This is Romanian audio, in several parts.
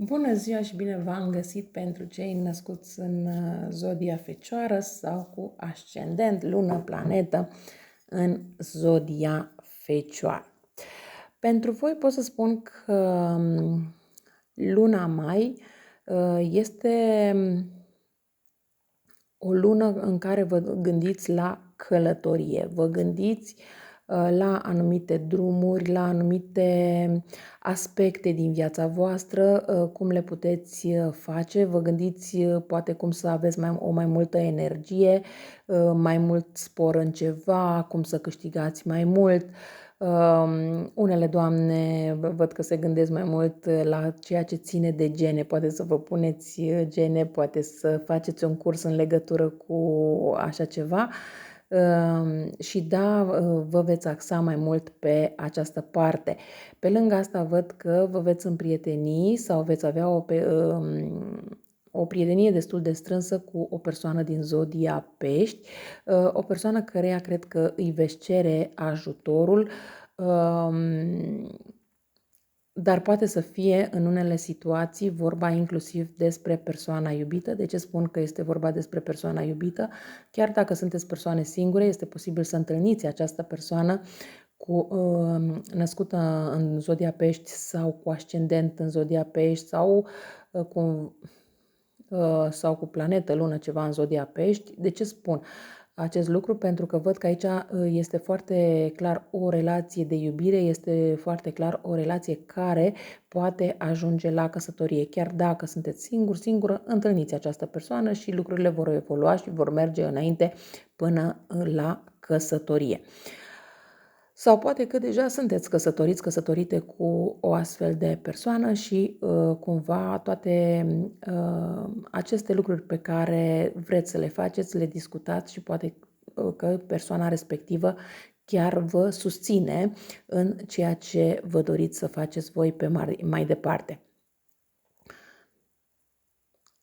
Bună ziua și bine v-am găsit pentru cei născuți în zodia Fecioară sau cu ascendent, lună, planetă în zodia Fecioară. Pentru voi pot să spun că luna mai este o lună în care vă gândiți la călătorie, vă gândiți la anumite drumuri, la anumite aspecte din viața voastră, cum le puteți face, vă gândiți poate cum să aveți o mai multă energie, mai mult spor în ceva, cum să câștigați mai mult. Unele doamne văd că se gândesc mai mult la ceea ce ține de gene, poate să vă puneți gene, poate să faceți un curs în legătură cu așa ceva. Și da, vă veți axa mai mult pe această parte. Pe lângă asta văd că vă veți împrieteni sau veți avea o prietenie destul de strânsă cu o persoană din zodia Pești, o persoană căreia cred că îi veți cere ajutorul, dar poate să fie în unele situații vorba inclusiv despre persoana iubită. De ce spun că este vorba despre persoana iubită? Chiar dacă sunteți persoane singure, este posibil să întâlniți această persoană născută în zodia Pești sau cu ascendent în zodia Pești sau cu planetă, lună, ceva în zodia Pești. De ce spun acest lucru? Pentru că văd că aici este foarte clar o relație de iubire, este foarte clar o relație care poate ajunge la căsătorie. Chiar dacă sunteți singură, întâlniți această persoană și lucrurile vor evolua și vor merge înainte până la căsătorie. Sau poate că deja sunteți căsătorite cu o astfel de persoană și cumva toate aceste lucruri pe care vreți să le faceți, le discutați și poate că persoana respectivă chiar vă susține în ceea ce vă doriți să faceți voi pe mai departe.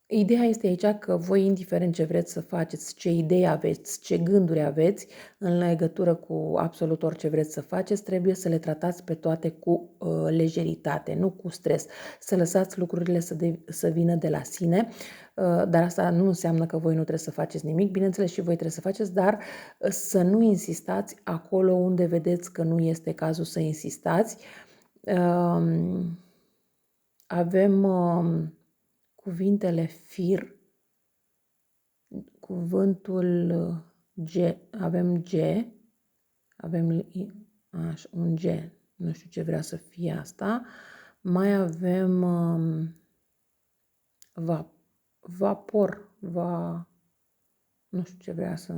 Ideea este aici că voi, indiferent ce vreți să faceți, ce idei aveți, ce gânduri aveți în legătură cu absolut orice vreți să faceți, trebuie să le tratați pe toate cu lejeritate, nu cu stres. Să lăsați lucrurile să vină de la sine, dar asta nu înseamnă că voi nu trebuie să faceți nimic. Bineînțeles, și voi trebuie să faceți, dar să nu insistați acolo unde vedeți că nu este cazul să insistați. Avem cuvintele fir, cuvântul G, avem G, avem un G, nu știu ce vrea să fie asta, mai avem vapor, nu știu ce vrea să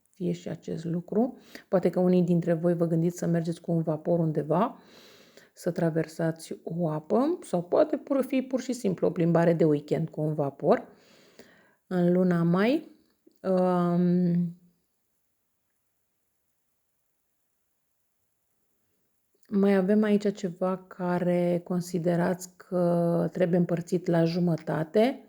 fie și acest lucru. Poate că unii dintre voi vă gândiți să mergeți cu un vapor undeva, să traversați o apă sau poate fi pur și simplu o plimbare de weekend cu un vapor. În luna mai mai avem aici ceva care considerați că trebuie împărțit la jumătate.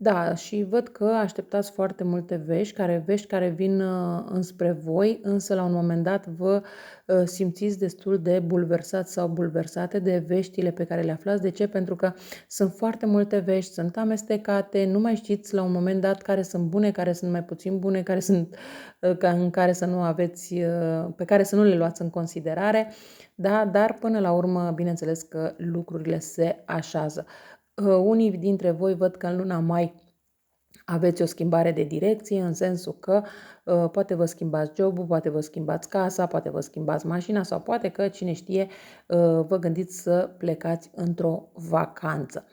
Da, și văd că așteptați foarte multe vești care vin înspre voi, însă la un moment dat vă simțiți destul de bulversați sau bulversate de veștile pe care le aflați. De ce? Pentru că sunt foarte multe vești, sunt amestecate, nu mai știți la un moment dat care sunt bune, care sunt mai puțin bune, care sunt în care să nu aveți, pe care să nu le luați în considerare, da? Dar până la urmă, bineînțeles că lucrurile se așează. Unii dintre voi văd că în luna mai aveți o schimbare de direcție, în sensul că poate vă schimbați jobul, poate vă schimbați casa, poate vă schimbați mașina sau poate că, cine știe, vă gândiți să plecați într-o vacanță.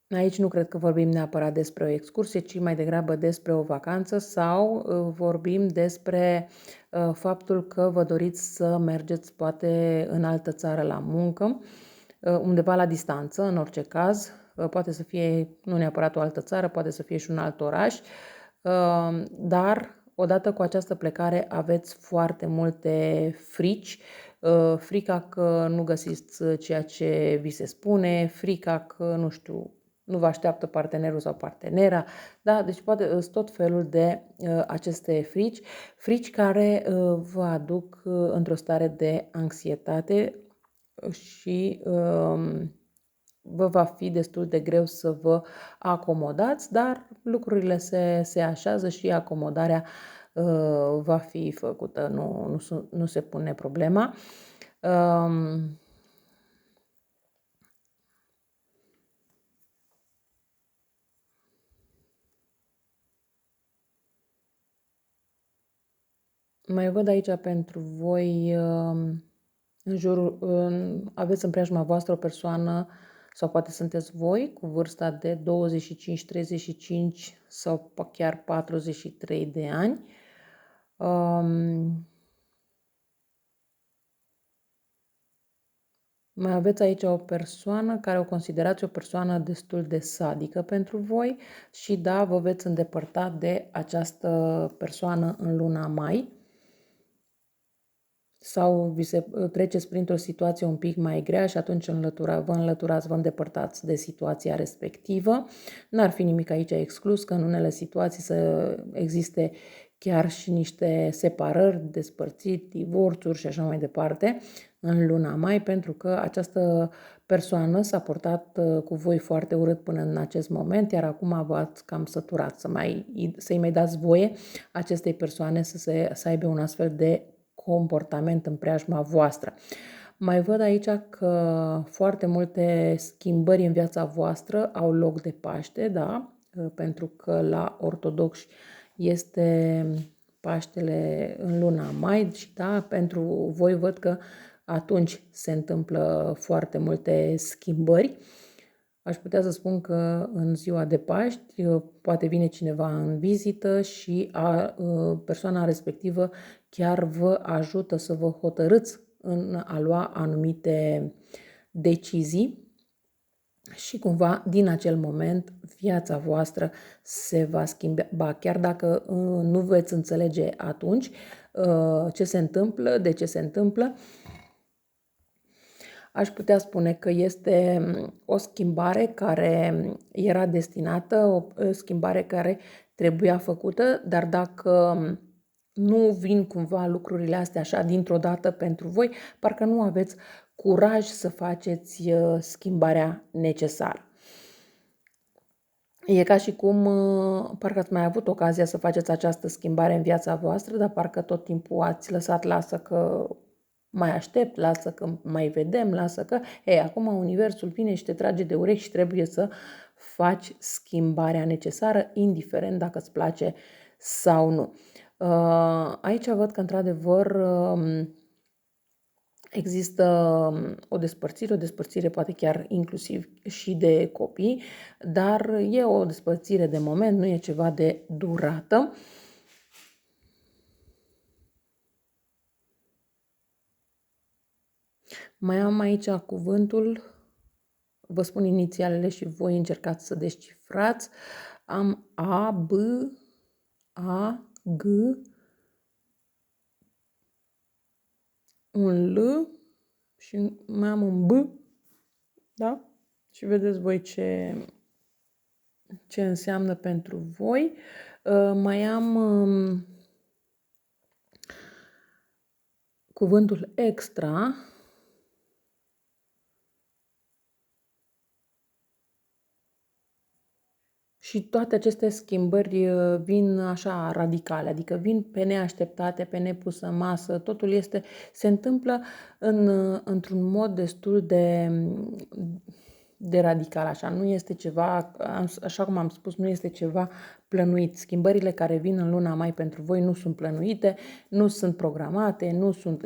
Aici nu cred că vorbim neapărat despre o excursie, ci mai degrabă despre o vacanță sau vorbim despre faptul că vă doriți să mergeți poate în altă țară la muncă, undeva la distanță, în orice caz, poate să fie nu neapărat o altă țară, poate să fie și un alt oraș, dar odată cu această plecare aveți foarte multe frici, frica că nu găsiți ceea ce vi se spune, frica că, nu știu, nu vă așteaptă partenerul sau partenera, da? Deci poate sunt tot felul de aceste frici care vă aduc într-o stare de anxietate și vă va fi destul de greu să vă acomodați, dar lucrurile se așează și acomodarea va fi făcută, nu se pune problema. Mai văd aici pentru voi, aveți în preajma voastră o persoană sau poate sunteți voi cu vârsta de 25, 35 sau chiar 43 de ani. Mai aveți aici o persoană care o considerați o persoană destul de sadică pentru voi și da, vă veți îndepărta de această persoană în luna mai sau treceți printr-o situație un pic mai grea și atunci vă înlăturați, vă îndepărtați de situația respectivă. N-ar fi nimic aici exclus că în unele situații să existe chiar și niște separări, despărțiri, divorțuri și așa mai departe în luna mai, pentru că această persoană s-a portat cu voi foarte urât până în acest moment, iar acum v-ați cam săturat să-i mai dați voie acestei persoane să aibă un astfel de comportament în preajma voastră. Mai văd aici că foarte multe schimbări în viața voastră au loc de Paște, da? Pentru că la ortodoxi este Paștele în luna mai și da, pentru voi văd că atunci se întâmplă foarte multe schimbări. Aș putea să spun că în ziua de Paști poate vine cineva în vizită și persoana respectivă chiar vă ajută să vă hotărâți în a lua anumite decizii și cumva din acel moment viața voastră se va schimba, chiar dacă nu veți înțelege atunci ce se întâmplă, de ce se întâmplă. Aș putea spune că este o schimbare care era destinată, o schimbare care trebuia făcută, dar dacă nu vin cumva lucrurile astea așa dintr-o dată pentru voi, parcă nu aveți curaj să faceți schimbarea necesară. E ca și cum parcă ați mai avut ocazia să faceți această schimbare în viața voastră, dar parcă tot timpul ați lăsat, lasă că mai aștept, lasă că mai vedem, lasă că... acum universul vine și te trage de urechi și trebuie să faci schimbarea necesară, indiferent dacă îți place sau nu. Aici văd că, într-adevăr, există o despărțire poate chiar inclusiv și de copii, dar e o despărțire de moment, nu e ceva de durată. Mai am aici cuvântul, vă spun inițialele și voi încercați să descifrați. Am A, B, A, G, un L și mai am un B, da? Și vedeți voi ce înseamnă pentru voi. Mai am cuvântul extra. Și toate aceste schimbări vin așa radicale, adică vin pe neașteptate, pe nepusă în masă, totul se întâmplă într-un mod destul de radical, așa, nu este ceva, așa cum am spus, nu este ceva plănuit. Schimbările care vin în luna mai pentru voi nu sunt plănuite, nu sunt programate, nu sunt...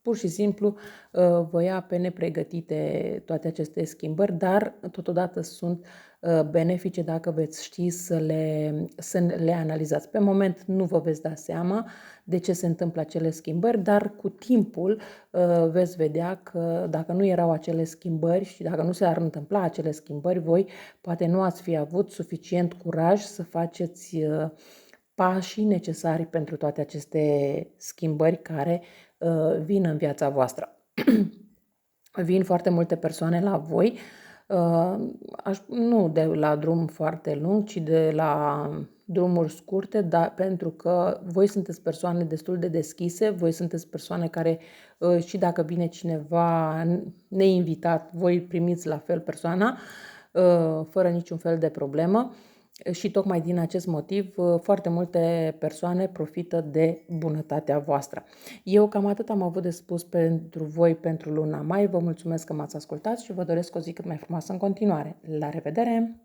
Pur și simplu vă ia pe nepregătite toate aceste schimbări, dar totodată sunt benefice dacă veți ști să le analizați. Pe moment nu vă veți da seama de ce se întâmplă acele schimbări, dar cu timpul veți vedea că dacă nu erau acele schimbări și dacă nu se ar întâmpla acele schimbări, voi poate nu ați fi avut suficient curaj să faceți pașii necesari pentru toate aceste schimbări care vin în viața voastră. Vin foarte multe persoane la voi Nu de la drum foarte lung, ci de la drumuri scurte, dar pentru că voi sunteți persoane destul de deschise, voi sunteți persoane care și dacă vine cineva neinvitat, voi primiți la fel persoana, fără niciun fel de problemă. Și tocmai din acest motiv, foarte multe persoane profită de bunătatea voastră. Eu cam atât am avut de spus pentru voi pentru luna mai. Vă mulțumesc că m-ați ascultat și vă doresc o zi cât mai frumoasă în continuare. La revedere!